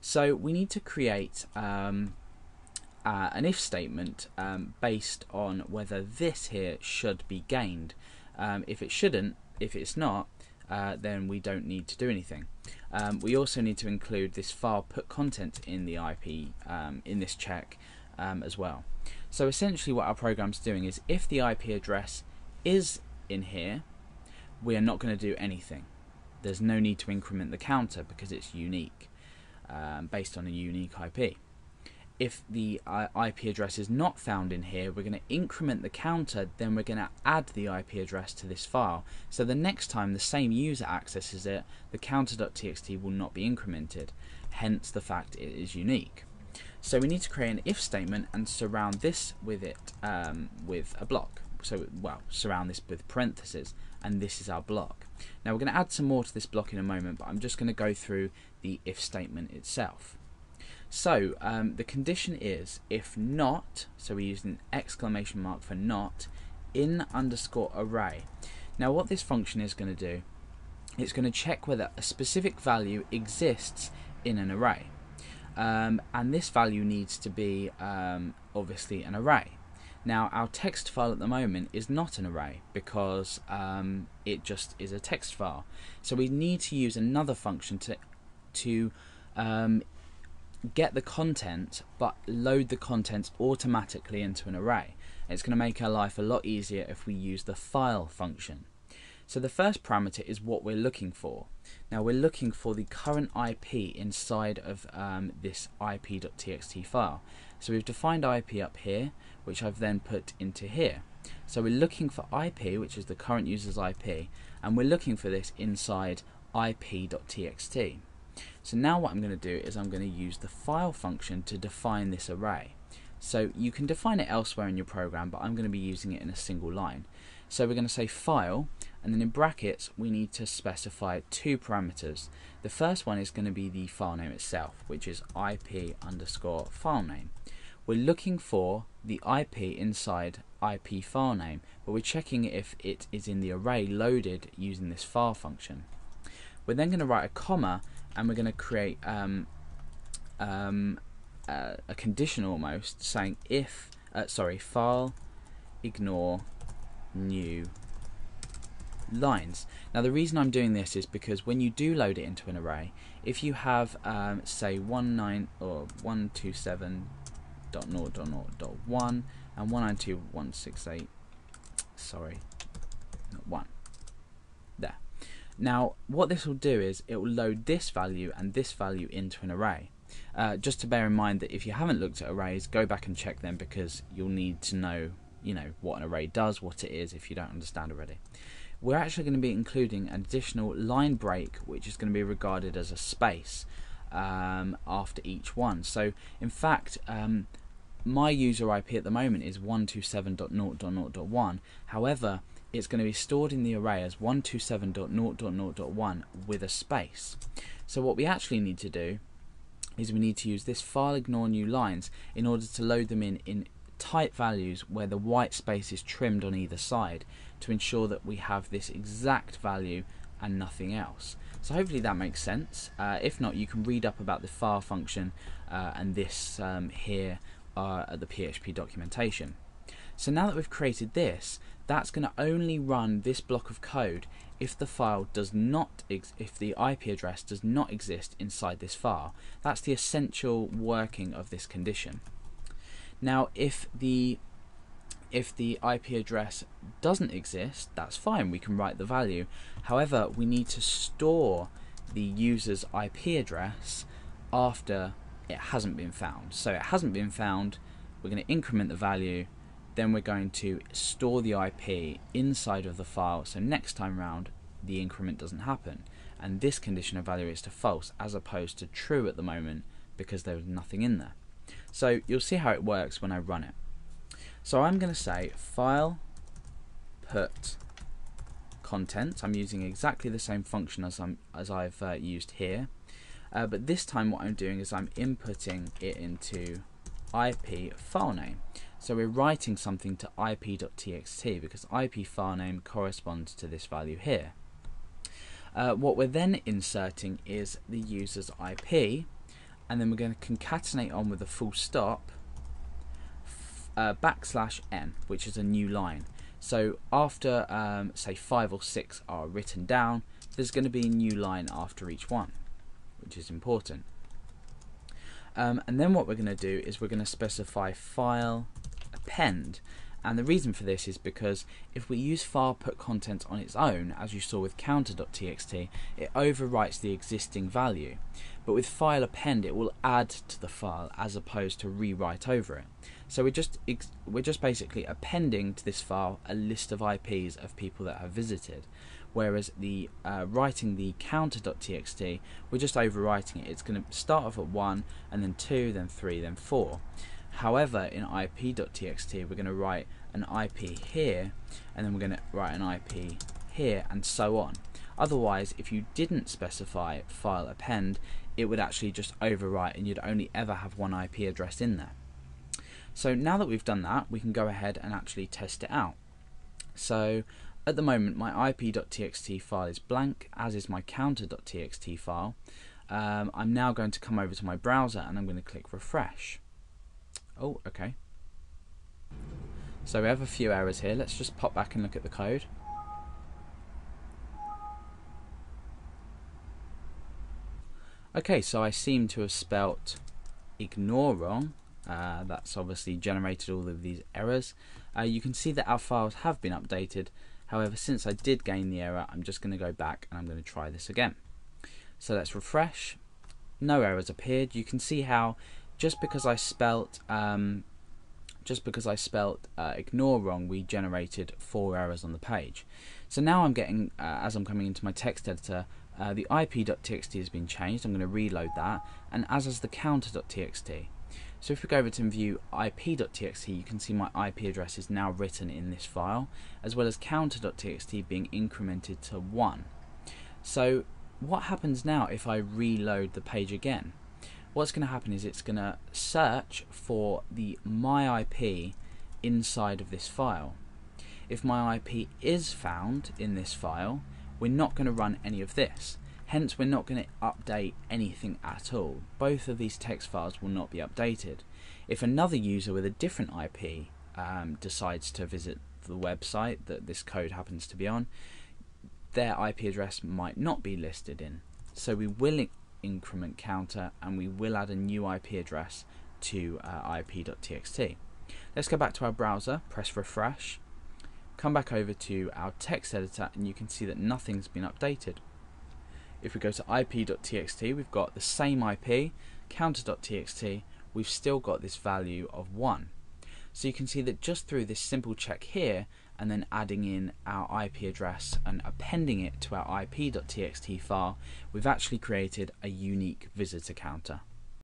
So we need to create an if statement based on whether this here should be gained. If it shouldn't, if it's not, then we don't need to do anything. We also need to include this file put content in the IP in this check as well. So essentially what our program's doing is if the IP address is in here, we are not going to do anything. There's no need to increment the counter because it's unique, based on a unique IP. If the IP address is not found in here, we're going to increment the counter, then we're going to add the IP address to this file. So the next time the same user accesses it, the counter.txt will not be incremented, hence the fact it is unique. So we need to create an if statement and surround this with it with a block. So, well, surround this with parentheses, and this is our block. Now we're going to add some more to this block in a moment, but I'm just going to go through the if statement itself. So the condition is if not, so we use an exclamation mark for not, in underscore array. Now what this function is going to do, it's going to check whether a specific value exists in an array. And this value needs to be obviously an array. Now our text file at the moment is not an array because it just is a text file. So we need to use another function to get the content but load the contents automatically into an array. It's going to make our life a lot easier if we use the file function. So the first parameter is what we're looking for. Now we're looking for the current IP inside of this IP.txt file. So we've defined IP up here, which I've then put into here. So we're looking for IP, which is the current user's IP, and we're looking for this inside IP.txt. So now what I'm going to do is I'm going to use the file function to define this array. So you can define it elsewhere in your program, but I'm going to be using it in a single line. So we're going to say file, and then in brackets we need to specify two parameters. The first one is going to be the file name itself, which is IP underscore file name. We're looking for the IP inside IP file name, but we're checking if it is in the array loaded using this file function. We're then going to write a comma, and we're going to create a condition almost saying if file ignore new lines. Now the reason I'm doing this is because when you do load it into an array, if you have say 127.0.0.1 and 192.168, sorry, not 1. There. Now what this will do is it will load this value and this value into an array. Just to bear in mind that if you haven't looked at arrays, go back and check them because you'll need to know, what an array does, what it is, if you don't understand already. We're actually going to be including an additional line break, which is going to be regarded as a space after each one. So in fact, my user IP at the moment is 127.0.0.1. However, it's going to be stored in the array as 127.0.0.1 with a space. So what we actually need to do is we need to use this file ignore new lines in order to load them in type values where the white space is trimmed on either side to ensure that we have this exact value and nothing else. So hopefully that makes sense. If not, you can read up about the file function and this here at the PHP documentation. So now that we've created this, that's going to only run this block of code if the file does not, if the IP address does not exist inside this file. That's the essential working of this condition. Now, if the IP address doesn't exist, that's fine. We can write the value. However, we need to store the user's IP address after it hasn't been found. So it hasn't been found. We're going to increment the value. Then we're going to store the IP inside of the file, so next time round the increment doesn't happen, and this condition of value is to false as opposed to true at the moment because there was nothing in there. So you'll see how it works when I run it. So I'm going to say file put content. I'm using exactly the same function as I've used here, but this time what I'm doing is I'm inputting it into IP file name. So we're writing something to IP.txt because IP file name corresponds to this value here. What we're then inserting is the user's IP, and then we're going to concatenate on with a full stop \n, which is a new line. So after say 5 or 6 are written down, there's going to be a new line after each one, which is important. And then what we're going to do is we're going to specify file append, and the reason for this is because if we use file put content on its own, as you saw with counter.txt, it overwrites the existing value, but with file append it will add to the file as opposed to rewrite over it. So we're just basically appending to this file a list of IPs of people that have visited, whereas the writing the counter.txt, we're just overwriting it. It's going to start off at 1 and then 2, then 3, then 4. However, in ip.txt we're going to write an IP here, and then we're going to write an IP here, and so on. Otherwise, if you didn't specify file append, it would actually just overwrite and you'd only ever have one IP address in there. So now that we've done that, we can go ahead and actually test it out. So at the moment my ip.txt file is blank, as is my counter.txt file. I'm now going to come over to my browser and I'm going to click refresh. Oh, okay. So we have a few errors here. Let's just pop back and look at the code. Okay, so I seem to have spelt ignore wrong. That's obviously generated all of these errors. You can see that our files have been updated. However, since I did gain the error, I'm just going to go back and I'm going to try this again. So let's refresh. No errors appeared. You can see how just because I spelt ignore wrong, we generated 4 errors on the page. So now I'm getting, as I'm coming into my text editor, the ip.txt has been changed. I'm going to reload that, and as is the counter.txt. So if we go over to view ip.txt, you can see my IP address is now written in this file, as well as counter.txt being incremented to 1. So what happens now if I reload the page again? What's going to happen is it's going to search for the my IP inside of this file. If my IP is found in this file, we're not going to run any of this. Hence, we're not going to update anything at all. Both of these text files will not be updated. If another user with a different IP decides to visit the website that this code happens to be on, their IP address might not be listed in. So we will increment counter and we will add a new IP address to ip.txt. Let's go back to our browser, press refresh, come back over to our text editor, and you can see that nothing's been updated. If we go to ip.txt, we've got the same IP, counter.txt, we've still got this value of 1. So you can see that just through this simple check here, and then adding in our IP address and appending it to our ip.txt file, we've actually created a unique visitor counter.